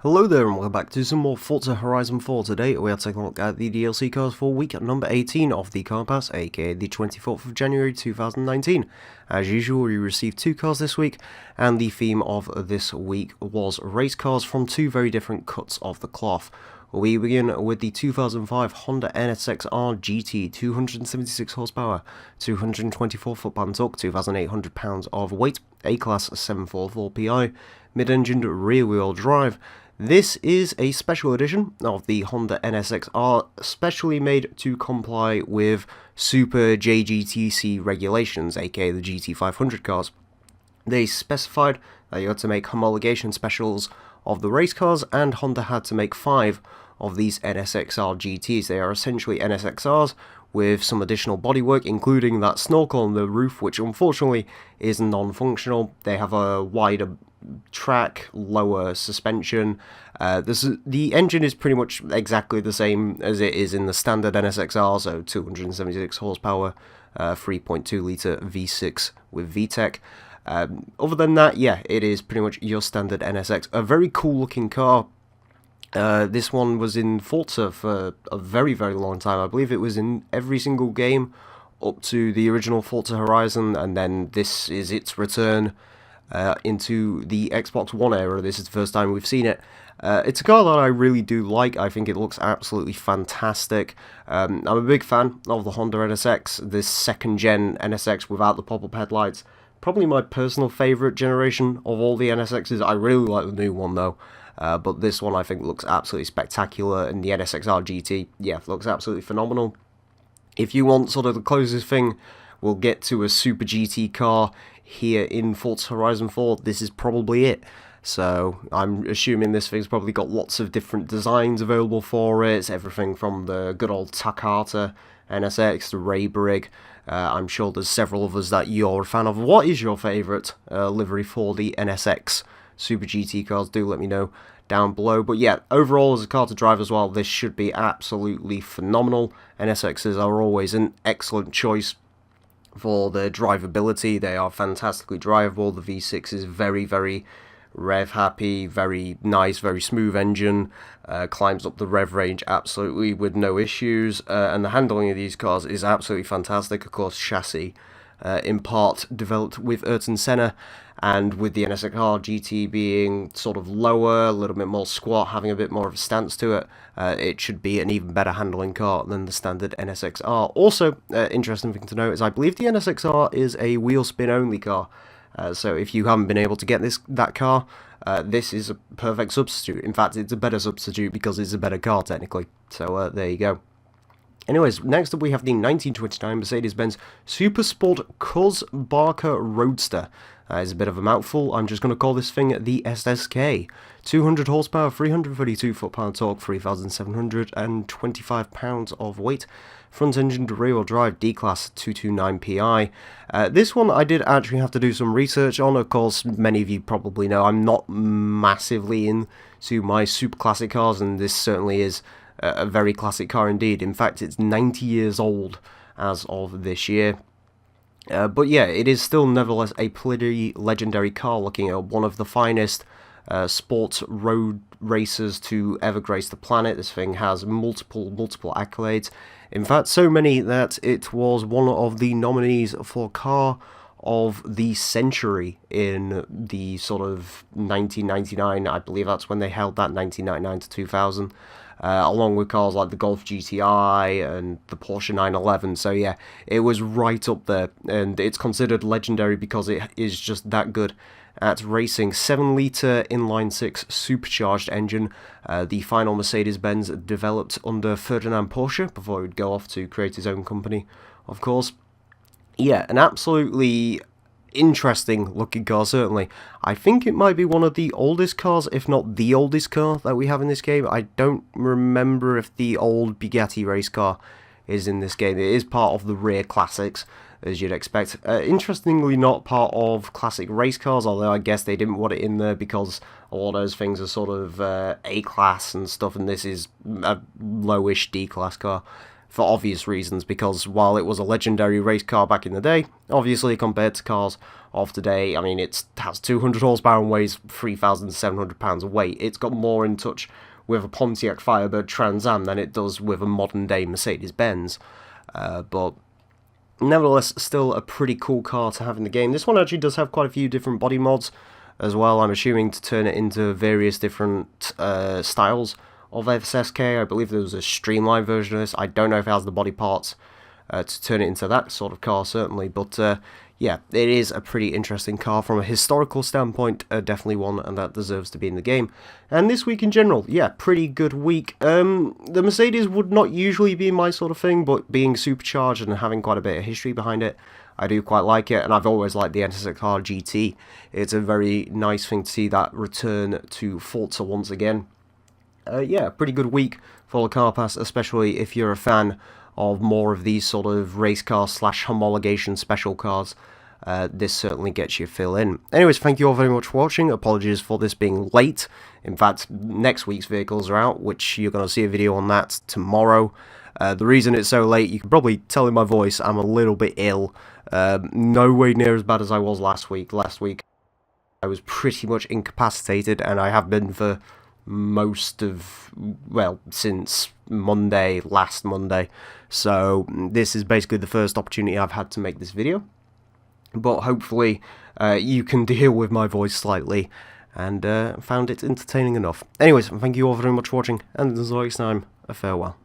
Hello there and welcome back to some more Forza Horizon 4. Today we are taking a look at the DLC cars for week number 18 of the car pass, aka the 24th of January 2019. As usual, we received two cars this week, and the theme of this week was race cars from two very different cuts of the cloth. We begin with the 2005 Honda NSX-R GT, 276 horsepower, 224 foot-pound torque, 2,800 pounds of weight, A-Class 744 PI, mid-engined rear-wheel drive. This is a special edition of the Honda NSX-R, specially made to comply with Super JGTC regulations, aka the GT500 cars. They specified that you had to make homologation specials of the race cars, and Honda had to make 5 of these NSX-R GTs. They are essentially NSX-Rs with some additional bodywork, including that snorkel on the roof, which unfortunately is non-functional. They have a wider track, lower suspension. The engine is pretty much exactly the same as it is in the standard NSX-R, so 276 horsepower, 3.2 litre V6 with VTEC. Other than that, yeah, it is pretty much your standard NSX. A very cool looking car. This one was in Forza for a very, very long time. I believe it was in every single game up to the original Forza Horizon, and then this is its return into the Xbox One era. This is the first time we've seen it. It's a car that I really do like. I think it looks absolutely fantastic. I'm a big fan of the Honda NSX, this second-gen NSX without the pop-up headlights. Probably my personal favourite generation of all the NSXs. I really like the new one, though. But this one I think looks absolutely spectacular, and the NSX-R GT, yeah, looks absolutely phenomenal. If you want sort of the closest thing we'll get to a Super GT car here in Forza Horizon 4, this is probably it. So I'm assuming this thing's probably got lots of different designs available for it. It's everything from the good old Takata NSX, the Ray Brig. I'm sure there's several others that you're a fan of. What is your favourite livery for the NSX Super GT cars? Do let me know down below. But yeah, overall as a car to drive as well, this should be absolutely phenomenal. NSXs are always an excellent choice for the drivability. They are fantastically drivable. The V6 is very, very rev happy, very nice, very smooth engine, climbs up the rev range absolutely with no issues, and the handling of these cars is absolutely fantastic. Of course, chassis in part developed with Ayrton Senna, and with the NSX-R GT being sort of lower, a little bit more squat, having a bit more of a stance to it, it should be an even better handling car than the standard NSX-R. Also, interesting thing to note is I believe the NSX-R is a wheel spin only car. So if you haven't been able to get that car, this is a perfect substitute. In fact, it's a better substitute because it's a better car technically. So there you go. Anyways, next up we have the 1929 Mercedes-Benz Super Sport Kurz Barker Roadster. It's a bit of a mouthful. I'm just going to call this thing the SSK. 200 horsepower, 332 foot-pound torque, 3,725 pounds of weight. Front-engined rear-wheel drive, D-Class 229 PI. This one I did actually have to do some research on. Of course, many of you probably know I'm not massively into my super classic cars, and this certainly is a very classic car indeed. In fact, it's 90 years old as of this year. But yeah, it is still nevertheless a pretty legendary car, looking at one of the finest sports road racers to ever grace the planet. This thing has multiple accolades. In fact, so many that it was one of the nominees for Car of the Century in the sort of 1999, I believe that's when they held that, 1999 to 2000. Along with cars like the Golf GTI and the Porsche 911. So yeah, it was right up there, and it's considered legendary because it is just that good at racing. 7-litre inline-6 supercharged engine, the final Mercedes-Benz developed under Ferdinand Porsche before he would go off to create his own company, of course. Yeah, an absolutely interesting looking car, certainly. I think it might be one of the oldest cars, if not the oldest car that we have in this game. I don't remember if the old Bugatti race car is in this game. It is part of the rear classics, as you'd expect. Interestingly, not part of classic race cars, although I guess they didn't want it in there because a lot of those things are sort of A-class and stuff, and this is a lowish D-class car. for obvious reasons, because while it was a legendary race car back in the day, obviously compared to cars of today, I mean, it has 200 horsepower and weighs 3,700 pounds of weight. It's got more in touch with a Pontiac Firebird Trans Am than it does with a modern day Mercedes-Benz, but nevertheless, still a pretty cool car to have in the game. This one actually does have quite a few different body mods as well, I'm assuming, to turn it into various different styles of SSK. I believe there was a streamlined version of this. I don't know if it has the body parts to turn it into that sort of car, certainly, but yeah, it is a pretty interesting car from a historical standpoint, definitely one, and that deserves to be in the game. And this week in general, yeah, pretty good week. The Mercedes would not usually be my sort of thing, but being supercharged and having quite a bit of history behind it, I do quite like it, and I've always liked the NSX-R GT. It's a very nice thing to see that return to Forza once again. Yeah, pretty good week for the Car Pass, especially if you're a fan of more of these sort of race car / homologation special cars. This certainly gets you fill in. Anyways, thank you all very much for watching. Apologies for this being late. In fact, next week's vehicles are out, which you're going to see a video on that tomorrow. The reason it's so late, you can probably tell in my voice, I'm a little bit ill. Nowhere near as bad as I was last week. Last week I was pretty much incapacitated, and I have been for most of, well, since Monday, last Monday. So this is basically the first opportunity I've had to make this video. But hopefully you can deal with my voice slightly and found it entertaining enough. Anyways, thank you all very much for watching, and until next time, a farewell.